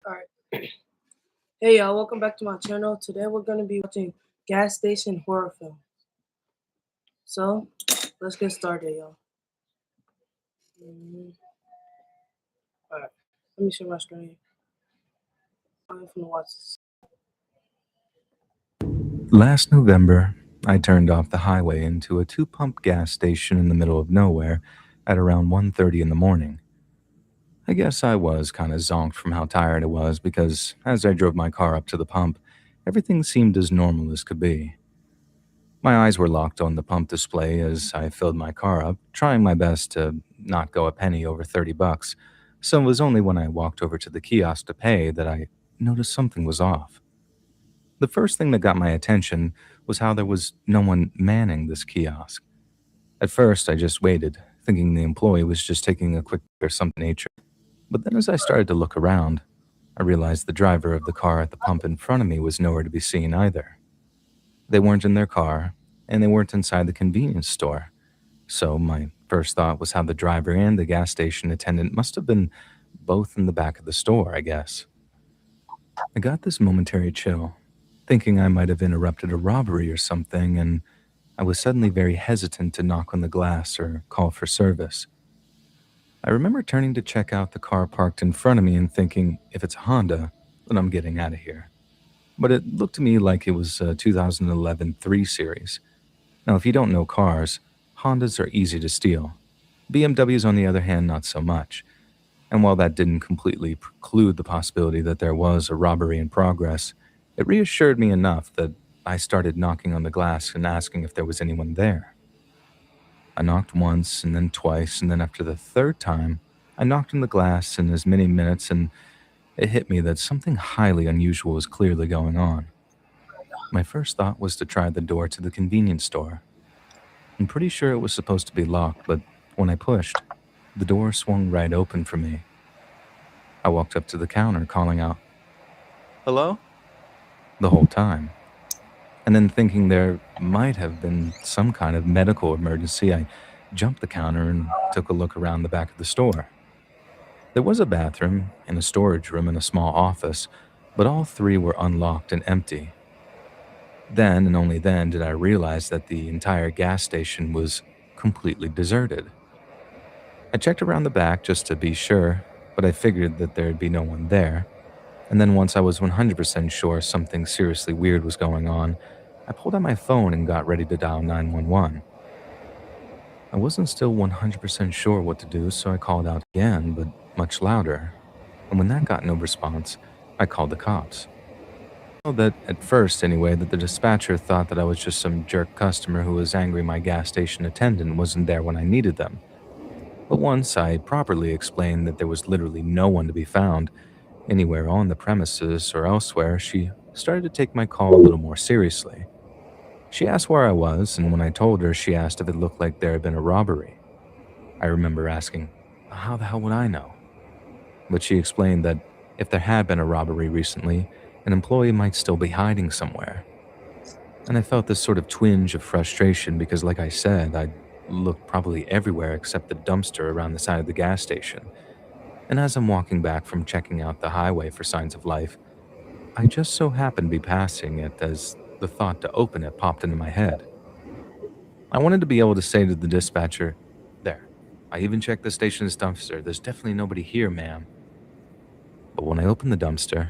Alright. Hey y'all, welcome back to my channel. Today we're gonna be watching gas station horror film. So let's get started, y'all. Alright, let me share my screen. I'm gonna watch this. Last November, I turned off the highway into a two-pump gas station in the middle of nowhere at around 1:30 in the morning. I guess I was kind of zonked from how tired I was because as I drove my car up to the pump, everything seemed as normal as could be. My eyes were locked on the pump display as I filled my car up, trying my best to not go a penny over $30, so it was only when I walked over to the kiosk to pay that I noticed something was off. The first thing that got my attention was how there was no one manning this kiosk. At first, I just waited, thinking the employee was just taking a quick or something nature. But then as I started to look around, I realized the driver of the car at the pump in front of me was nowhere to be seen either. They weren't in their car, and they weren't inside the convenience store. So my first thought was how the driver and the gas station attendant must have been both in the back of the store, I guess. I got this momentary chill, thinking I might have interrupted a robbery or something, and I was suddenly very hesitant to knock on the glass or call for service. I remember turning to check out the car parked in front of me and thinking, if it's a Honda, then I'm getting out of here. But it looked to me like it was a 2011 3 Series. Now, if you don't know cars, Hondas are easy to steal. BMWs, on the other hand, not so much. And while that didn't completely preclude the possibility that there was a robbery in progress, it reassured me enough that I started knocking on the glass and asking if there was anyone there. I knocked once and then twice, and then after the third time, I knocked on the glass in as many minutes, and it hit me that something highly unusual was clearly going on. My first thought was to try the door to the convenience store. I'm pretty sure it was supposed to be locked, but when I pushed, the door swung right open for me. I walked up to the counter, calling out, "Hello?" the whole time. And then, thinking there might have been some kind of medical emergency, I jumped the counter and took a look around the back of the store. There was a bathroom and a storage room and a small office, but all three were unlocked and empty. Then and only then did I realize that the entire gas station was completely deserted. I checked around the back just to be sure, but I figured that there'd be no one there. And then once I was 100% sure something seriously weird was going on, I pulled out my phone and got ready to dial 911. I wasn't still 100% sure what to do, so I called out again, but much louder. And when that got no response, I called the cops. I know that, at first anyway, that the dispatcher thought that I was just some jerk customer who was angry my gas station attendant wasn't there when I needed them. But once I properly explained that there was literally no one to be found, anywhere on the premises or elsewhere, she started to take my call a little more seriously. She asked where I was, and when I told her, she asked if it looked like there had been a robbery. I remember asking, how the hell would I know? But she explained that if there had been a robbery recently, an employee might still be hiding somewhere. And I felt this sort of twinge of frustration because, like I said, I'd looked probably everywhere except the dumpster around the side of the gas station. And as I'm walking back from checking out the highway for signs of life, I just so happened to be passing it as the thought to open it popped into my head. I wanted to be able to say to the dispatcher, "There, I even checked the station's dumpster. There's definitely nobody here, ma'am." But when I opened the dumpster,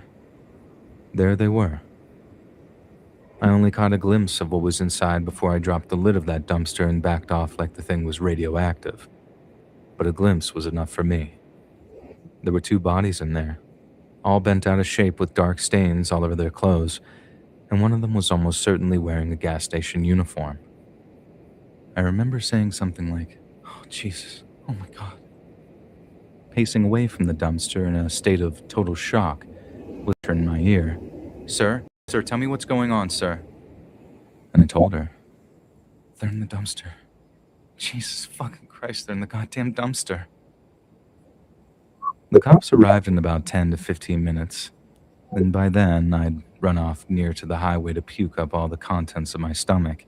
there they were. I only caught a glimpse of what was inside before I dropped the lid of that dumpster and backed off like the thing was radioactive. But a glimpse was enough for me. There were two bodies in there, all bent out of shape with dark stains all over their clothes, and one of them was almost certainly wearing a gas station uniform. I remember saying something like, "Oh, Jesus, oh my God," pacing away from the dumpster in a state of total shock, whisper in my ear, Sir, tell me what's going on, sir." And I told her, "They're in the dumpster. Jesus fucking Christ, they're in the goddamn dumpster." The cops arrived in about 10 to 15 minutes, and by then I'd run off near to the highway to puke up all the contents of my stomach.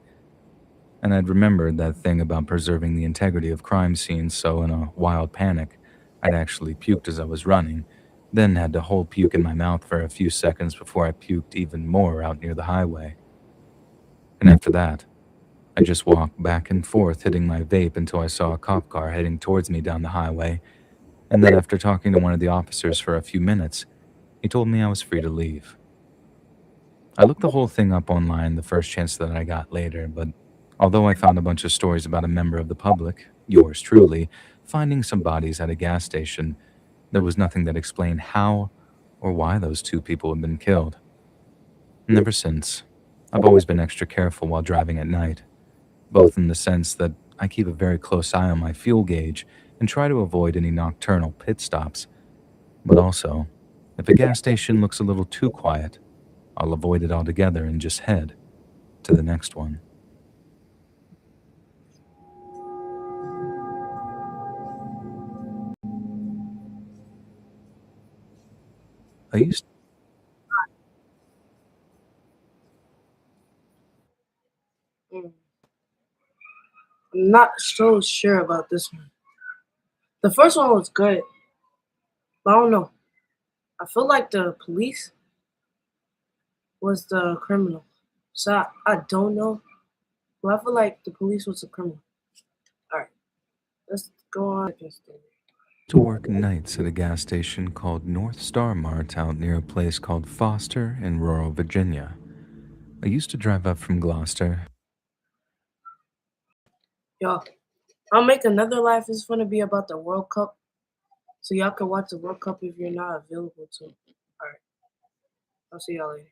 And I'd remembered that thing about preserving the integrity of crime scenes, so in a wild panic, I'd actually puked as I was running, then had to hold puke in my mouth for a few seconds before I puked even more out near the highway. And after that, I just walked back and forth hitting my vape until I saw a cop car heading towards me down the highway, and then after talking to one of the officers for a few minutes, he told me I was free to leave. I looked the whole thing up online the first chance that I got later, but although I found a bunch of stories about a member of the public, yours truly, finding some bodies at a gas station, there was nothing that explained how or why those two people had been killed. And ever since, I've always been extra careful while driving at night, both in the sense that I keep a very close eye on my fuel gauge and try to avoid any nocturnal pit stops, but also, if a gas station looks a little too quiet, I'll avoid it altogether and just head to the next one. I used Mm. I'm not so sure about this one. The first one was good, but I don't know. I feel like the police was the criminal. So I don't know. But I feel like the police was the criminal. Alright, let's go on. to work nights at a gas station called North Star Mart out near a place called Foster in rural Virginia. I used to drive up from Gloucester. Y'all, I'll make another live. It's gonna be about the World Cup. So y'all can watch the World Cup if you're not available to. Alright, I'll see y'all later.